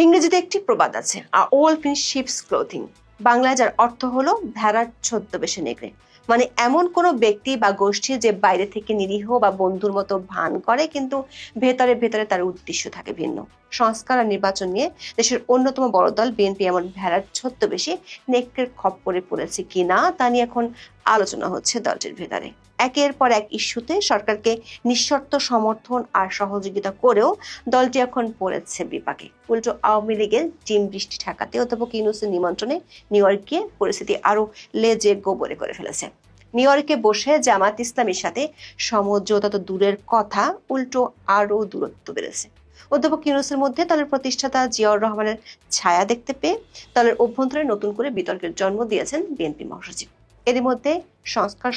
ইংরেজিতে একটি প্রবাদ আছে, আ ওল্ফ ইন শিপস ক্লোথিং। বাংলায় যার অর্থ হলো ভেড়ার ছদ্মবেশে নেকড়ে। মানে এমন কোনো ব্যক্তি বা গোষ্ঠী যে বাইরে থেকে নিরীহ বা বন্ধুর মতো ভান করে, কিন্তু ভেতরে ভেতরে তার উদ্দেশ্য থাকে ভিন্ন। সংস্কার আর নির্বাচন নিয়ে দেশের অন্যতম বড় দল বিএনপি এমন ভেড়ার ছদ্মবেশে নেকড়ের খপ্পরে পড়েছে কিনা তা নিয়ে এখন আলোচনা হচ্ছে দলটির ভেতরে। একের পর এক ইস্যুতে সরকারকে নিঃশর্ত সমর্থন আর সহযোগিতা করেও দলটি এখন পড়েছে বিপাকে। উল্টো আওয়ামী লীগের ডিম বৃষ্টি ঠেকাতে অধ্যাপক ইউনূসের নিমন্ত্রণে নিউ ইয়র্কে পরিস্থিতি আরো লেজে গোবরে করে ফেলেছে। নিউ ইয়র্কে বসে জামাত ইসলামীর সাথে সমঝোতা তো দূরের কথা, উল্টো আরো দূরত্ব বেড়েছে। অধ্যাপক ইউনূসের মধ্যে দলের প্রতিষ্ঠাতা জিয়াউর রহমানের ছায়া দেখতে পেয়ে দলের অভ্যন্তরে নতুন করে বিতর্কের জন্ম দিয়েছেন বিএনপি মহাসচিব। এরই মধ্যে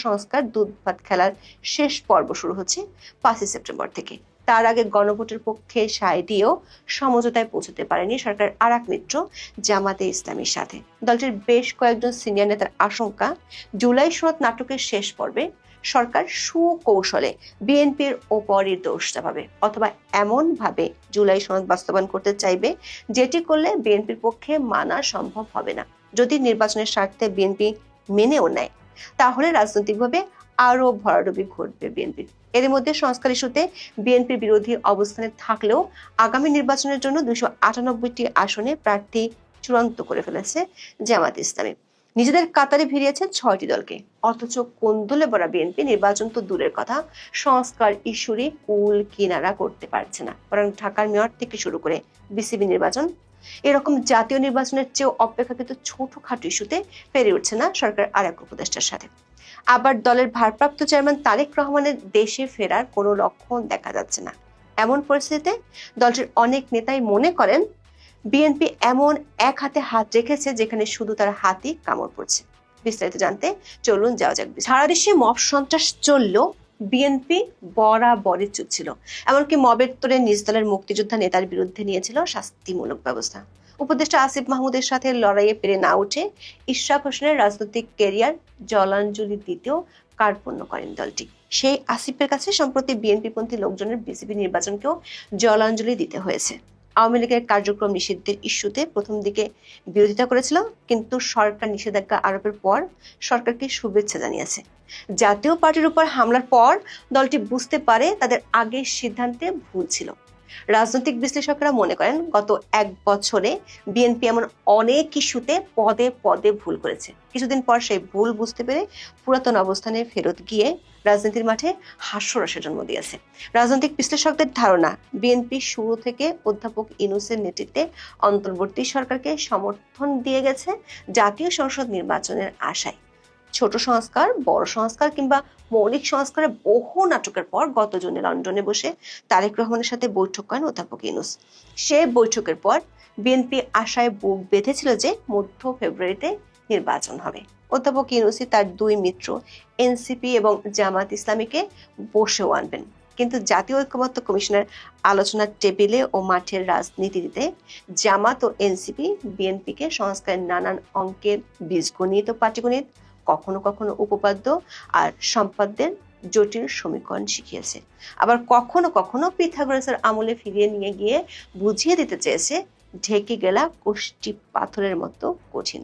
সংস্কার দুধ ভাত খেলার শেষ পর্ব শুরু হচ্ছে 5ই সেপ্টেম্বর থেকে। তার আগে গণভোটের পক্ষে সায় দিয়েও সমঝোতায় পৌঁছতে পারেনি সরকার আর এক মিত্র জামাতে ইসলামীর সাথে। দলটির বেশ কয়েকজন সিনিয়র নেতার আশঙ্কা, জুলাই সনদ নাটকের শেষ পর্বে সরকার সুকৌশলে বিএনপির ওপরই দোষ চাপাবে, অথবা এমন ভাবে জুলাই সনদ বাস্তবায়ন করতে চাইবে যেটি করলে বিএনপির পক্ষে মানা সম্ভব হবে না। যদি নির্বাচনের স্বার্থে বিএনপি মেনেও নেয়, তাহলে রাজনৈতিকভাবে আরো ভরাডুবি ঘটবে বিএনপির। এর মধ্যে সংস্কার ইস্যুতে বিএনপির বিরোধী অবস্থানে থাকলেও আগামী নির্বাচনের জন্য 298টি আসনে প্রার্থী চূড়ান্ত করে ফেলেছে জামাত ইসলামী। নিজেদের কাতারে ভিড়িয়েছে 6টি দলকে। অথচ কোন্দলে ভরা বিএনপি নির্বাচন তো দূরের কথা, সংস্কার ইস্যুরই কুল কিনারা করতে পারছে না। বরং ঢাকার মেয়র থেকে শুরু করে বিসিবি নির্বাচন, এরকম জাতীয় নির্বাচনের চেয়েও অপেক্ষাকৃত ছোটখাটো ইস্যুতে পেরে উঠছে না সরকার আর এক উপদেষ্টার সাথে। আবার দলের ভারপ্রাপ্ত চেয়ারম্যান তারেক রহমানের দেশে ফেরার কোনো লক্ষণ দেখা যাচ্ছে না। এমন পরিস্থিতিতে দলটির অনেক নেতাই মনে করেন বিএনপি এমন এক হাতে হাত রেখেছে যেখানে শুধু তার হাতই কামড় পড়ছে। বিস্তারিত জানতে চলুন যাওয়া যাক। সারা দেশে মব সন্ত্রাস চললেও বিএনপি বরাবরই চুপ ছিল। এমনকি মবের তোড়ে নিজ দলের মুক্তিযোদ্ধা নেতার বিরুদ্ধে নিয়েছিল শাস্তিমূলক ব্যবস্থা। উপদেষ্টা আসিফ মাহমুদের সাথে লড়াইয়ে পেরে না উঠে ইশরাক হোসেনের রাজনৈতিক ক্যারিয়ার জলাঞ্জলি দিতেও কার্পণ্য করেন দলটি। সেই আসিফের কাছে সম্প্রতি বিএনপিপন্থী লোকজনের বিসিবি নির্বাচনকেও জলাঞ্জলি দিতে হয়েছে। আওয়ামী লীগের কার্যক্রম নিষিদ্ধের ইস্যুতে প্রথম দিকে বিরোধিতা করেছিল, কিন্তু সরকার নিষেধাজ্ঞা আরোপের পর সরকারকে শুভেচ্ছা জানিয়েছে। জাতীয় পার্টির উপর হামলার পর দলটি বুঝতে পারে তাদের আগের সিদ্ধান্তে ভুল ছিল। রাজনৈতিক বিশ্লেষকরা মনে করেন গত এক বছরে বিএনপি এমন অনেক ইস্যুতে পদে পদে ভুল করেছে। কিছুদিন পর সেই ভুল বুঝতে পেরে পুরাতন অবস্থানে ফেরত গিয়ে রাজনীতির মাঠে হাস্যরসের জন্ম দিয়েছে। রাজনৈতিক বিশ্লেষকদের ধারণা, বিএনপি শুরু থেকে অধ্যাপক ইউনূসের নেতৃত্বে অন্তর্বর্তী সরকারকে সমর্থন দিয়ে গেছে জাতীয় সংসদ নির্বাচনের আশায়। ছোট সংস্কার, বড় সংস্কার কিংবা মৌলিক সংস্কারের বহু নাটকের পর গত জুনে লন্ডনে বসে তারেক রহমানের সাথে বৈঠক করেন অধ্যাপক ইউনূস। সে বৈঠকের পর বিএনপি আশায় বুক বেঁধেছিল যে মধ্য ফেব্রুয়ারিতে নির্বাচন হবে। অধ্যাপক ইউনূসই তার দুই মিত্র এনসিপি এবং জামাত ইসলামীকে বসেও আনবেন। কিন্তু জাতীয় ঐক্যমত্য কমিশনের আলোচনার টেবিলে ও মাঠের রাজনীতিতে জামাত ও এনসিপি বিএনপিকে সংস্কারের নানান অঙ্কের বীজগণিত ও পাটিগণিত, কখনো কখনো উপপাদ্য আর সম্পাদ্যের জটিল সমীকরণ শিখিয়েছে। আবার কখনো কখনো পিথাগোরাসের আমলে ফিরিয়ে নিয়ে গিয়ে বুঝিয়ে দিতে চেয়েছে ঢেকে গেলা কোষ্টি পাথরের মতো কঠিন।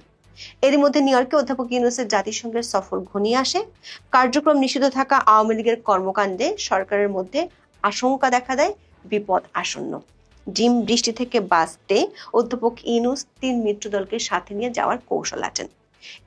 এরই মধ্যে নিউ ইয়র্কে অধ্যাপক ইউনূসের জাতিসংঘের সফর ঘনিয়ে আসে। কার্যক্রম নিষিদ্ধ থাকা আওয়ামী লীগের কর্মকাণ্ডে সরকারের মধ্যে আশঙ্কা দেখা দেয় বিপদ আসন্ন। ডিম বৃষ্টি থেকে বাঁচতে অধ্যাপক ইউনূস 3 মিত্র দলকে সাথে নিয়ে যাওয়ার কৌশল আছেন।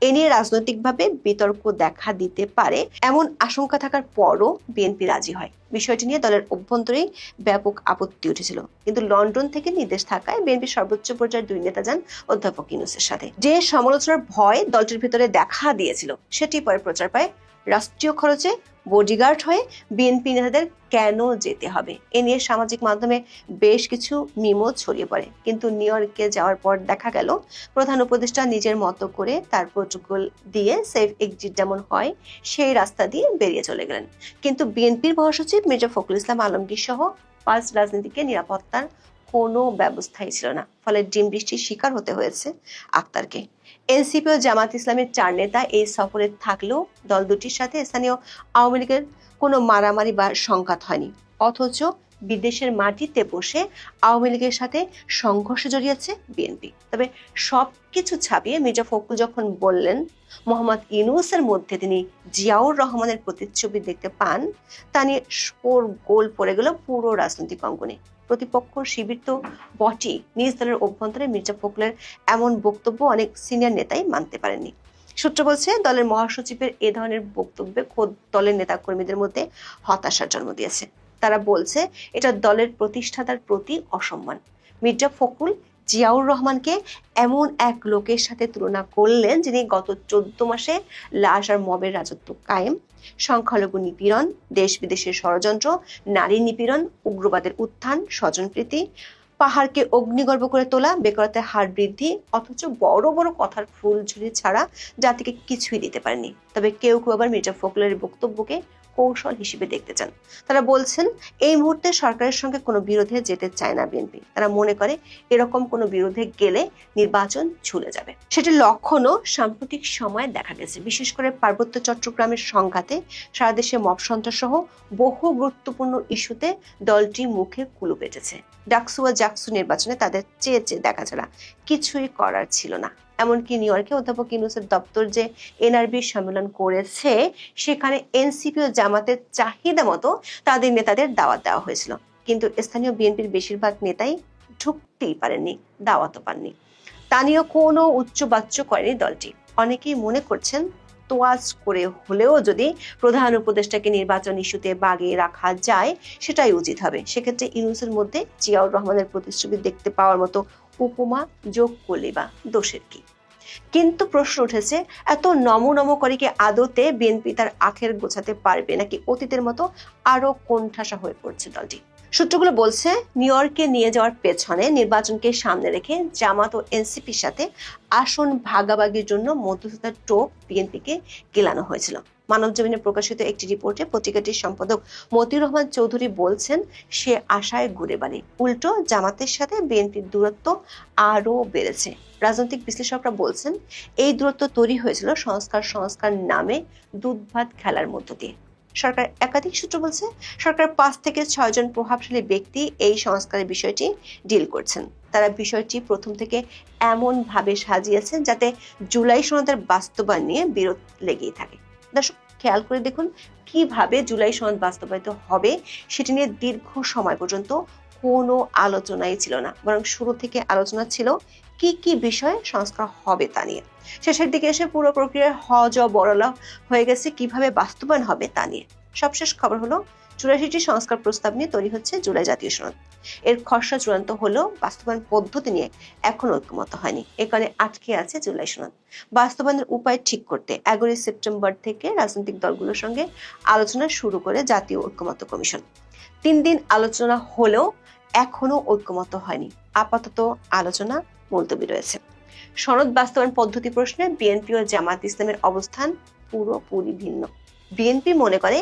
এ নিয়ে রাজনৈতিকভাবে বিতর্ক দেখা দিতে পারে এমন আশঙ্কা থাকার পরও বিএনপি রাজি হয়। বিষয়টি নিয়ে দলের অভ্যন্তরেই ব্যাপক আপত্তি উঠেছিল, কিন্তু লন্ডন থেকে নির্দেশ থাকায় বিএনপির সর্বোচ্চ পর্যায়ের 2 নেতা যান অধ্যাপক ইউনূসের সাথে। যে সমালোচনার ভয় দলটির ভিতরে দেখা দিয়েছিল সেটি পরে প্রচার পায়। রাষ্ট্রীয় খরচে বডিগার্ড হয়ে বিএনপি নেতাদের কেন যেতে হবে, এ নিয়ে সামাজিক মাধ্যমে বেশ কিছু মিমও ছড়িয়ে পড়ে। কিন্তু নিউ ইয়র্কে যাওয়ার পর দেখা গেল প্রধান উপদেষ্টা নিজের মতো করে তার প্রোটোকল দিয়ে সেফ এক্সিট যেমন হয় সেই রাস্তা দিয়ে বেরিয়ে চলে গেলেন। কিন্তু বিএনপির মহাসচিব মির্জা ফখরুল ইসলাম আলমগীর সহ 5 রাজনীতিকে নিরাপত্তার কোনো ব্যবস্থাই ছিল না। ফলে ডিম বৃষ্টির শিকার হতে হয়েছে আক্তারকে। এনসিপি ও জামাত ইসলামের 4 নেতা এই সফরে থাকলেও দল দুটির সাথে স্থানীয় আওয়ামী লীগের কোনো মারামারি বা সংঘাত হয়নি। অথচ বিদেশের মাটিতে বসে আওয়ামী লীগের সাথে সংঘর্ষে জড়িয়েছে বিএনপি। তবে সবকিছু ছাপিয়ে মির্জা ফখরুল যখন বললেন মোহাম্মদ ইউনূসের মধ্যে তিনি জিয়াউর রহমানের প্রতিচ্ছবি দেখতে পান, তা নিয়ে গোল পড়ে গেল পুরো রাজনৈতিক অঙ্গনে। প্রতিপক্ষ শিবির তো বটেই, নিজ দলের অভ্যন্তরে মির্জা ফখরুলের এমন বক্তব্য অনেক সিনিয়র নেতাই মানতে পারেননি। সূত্র বলছে, দলের মহাসচিবের এ ধরনের বক্তব্যে খোদ দলের নেতাকর্মীদের মধ্যে হতাশার জন্ম দিয়েছে। তারা বলছে এটা দলের প্রতিষ্ঠাতার প্রতি অসম্মান। মির্জা ফখরুল জিয়াউর রহমানকে এমন এক লোকের সাথে তুলনা করলেন যিনি গত 14 মাসে লাশ আর মবের রাজত্ব কায়েম, সংখ্যালঘু নিপীড়ন, দেশ বিদেশের ষড়যন্ত্র, নারী নিপীড়ন, উগ্রবাদের উত্থান, স্বজনপ্রীতি, পাহাড়কে অগ্নিগর্ভ করে তোলা, বেকারত্বের হার বৃদ্ধি, অথচ বড় বড় কথার ফুলঝুরি ছাড়া জাতিকে কিছুই দিতে পারেনি। তবে কেউ কেউ আবার মির্জা ফখরুলের বক্তব্যকে কৌশল হিসেবে দেখতে চান। তারা বলছেন এই মুহূর্তে সরকারের সঙ্গে কোনো বিরোধে যেতে চায় না বিএনপি। তারা মনে করে এরকম কোনো বিরোধে গেলে নির্বাচন ঝুলে যাবে। সেটির লক্ষণও সাম্প্রতিক সময়ে দেখা গেছে। বিশেষ করে পার্বত্য চট্টগ্রামের সংঘাতে, সারা দেশে মব সন্ত্রাস সহ বহু গুরুত্বপূর্ণ ইস্যুতে দলটি মুখে কুলু পেটেছে। ডাকসু ও জাকসু নির্বাচনে তাদের চেয়ে দেখা ছাড়া কিছুই করার ছিল না। এমনকি নিউ ইয়র্কে অধ্যাপক ইউনূসের দপ্তর যে এনআরবি সম্মেলন করেছে, সেখানে এনসিপি ও জামাতের চাহিদা মতো তাদের নেতাদের দাওয়াত দেওয়া হয়েছিল, কিন্তু স্থানীয় বিএনপির বেশিরভাগ নেতাই ঢুকতেই পারেননি, দাওয়াতও পাননি। তা নিয়েও কোনো উচ্চবাচ্য করেনি দলটি। অনেকেই মনে করছেন তোয়াজ করে হলেও যদি প্রধান উপদেষ্টাকে নির্বাচন ইস্যুতে বাগিয়ে রাখা যায় সেটাই উচিত হবে। সেক্ষেত্রে ইউনূসের মধ্যে জিয়াউর রহমানের প্রতিচ্ছবি দেখতে পাওয়ার মতো উপমা যোগ করলে বা দোষের কি? কিন্তু প্রশ্ন উঠেছে, এত নম করে কি আদতে বিএনপি তার আখের গোছাতে পারবে, নাকি অতীতের মতো আরো কোণঠাসা হয়ে পড়ছে দলটি? সূত্রগুলো বলছে, নিউ ইয়র্কে নিয়ে যাওয়ার পেছনে নির্বাচনকে সামনে রেখে জামাত ও এনসিপির সাথে আসন ভাগাভাগির জন্য মধ্যস্থতার টোপ বিএনপিকে গেলানো হয়েছিল। মানবজমিনে প্রকাশিত একটি রিপোর্টে পত্রিকাটির সম্পাদক মতিউর রহমান চৌধুরী বলছেন, সে আশায় ঘুরে বাড়ি, উল্টো জামাতের সাথে বিএনপির দূরত্ব আরো বেড়েছে। রাজনৈতিক বিশ্লেষকরা বলছেন, এই দূরত্ব তৈরি হয়েছিল সংস্কার নামে দুধ ভাত খেলার মধ্য দিয়ে। সরকার একাধিক সূত্র বলছে, সরকার 5 থেকে 6 জন প্রভাবশালী ব্যক্তি এই সংস্কারের বিষয়টি ডিল করছেন। তারা বিষয়টি প্রথম থেকে এমন ভাবে সাজিয়েছেন যাতে জুলাই সনদের বাস্তবায়ন নিয়ে বিরোধ লেগেই থাকে। দর্শক, খেয়াল করে দেখুন কিভাবে জুলাই সনদ বাস্তবায়িত হবে সেটি নিয়ে দীর্ঘ সময় পর্যন্ত কোনো আলোচনাই ছিল না, বরং শুরু থেকে আলোচনা ছিল কি কি বিষয়ে সংস্কার হবে তা নিয়ে। শেষের দিকে এসে পুরো প্রক্রিয়ার বড়লা হয়ে গেছে কিভাবে বাস্তবায়ন হবে তা নিয়ে। সবশেষ খবর হলো 84টি সংস্কার প্রস্তাব নিয়ে তৈরি হচ্ছে জুলাই জাতীয় সনদ। এর খসড়া চূড়ান্ত হলেও বাস্তবায়ন পদ্ধতি নিয়ে এখনো ঐক্যমত হয়নি। এ কারণে আটকে আছে জুলাই সনদ। বাস্তবায়নের উপায় ঠিক করতে 11 সেপ্টেম্বর থেকে রাজনৈতিক দলগুলোর সঙ্গে আলোচনা শুরু করে জাতীয় ঐক্যমত্য কমিশন। 3 দিন আলোচনা হলেও এখনো ঐক্যমত হয়নি। আপাতত আলোচনা মুলতবি রয়েছে। সনদ বাস্তবায়ন পদ্ধতি প্রশ্নে বিএনপি ও জামাত ইসলামের অবস্থান পুরোপুরি ভিন্ন। বিএনপি মনে করে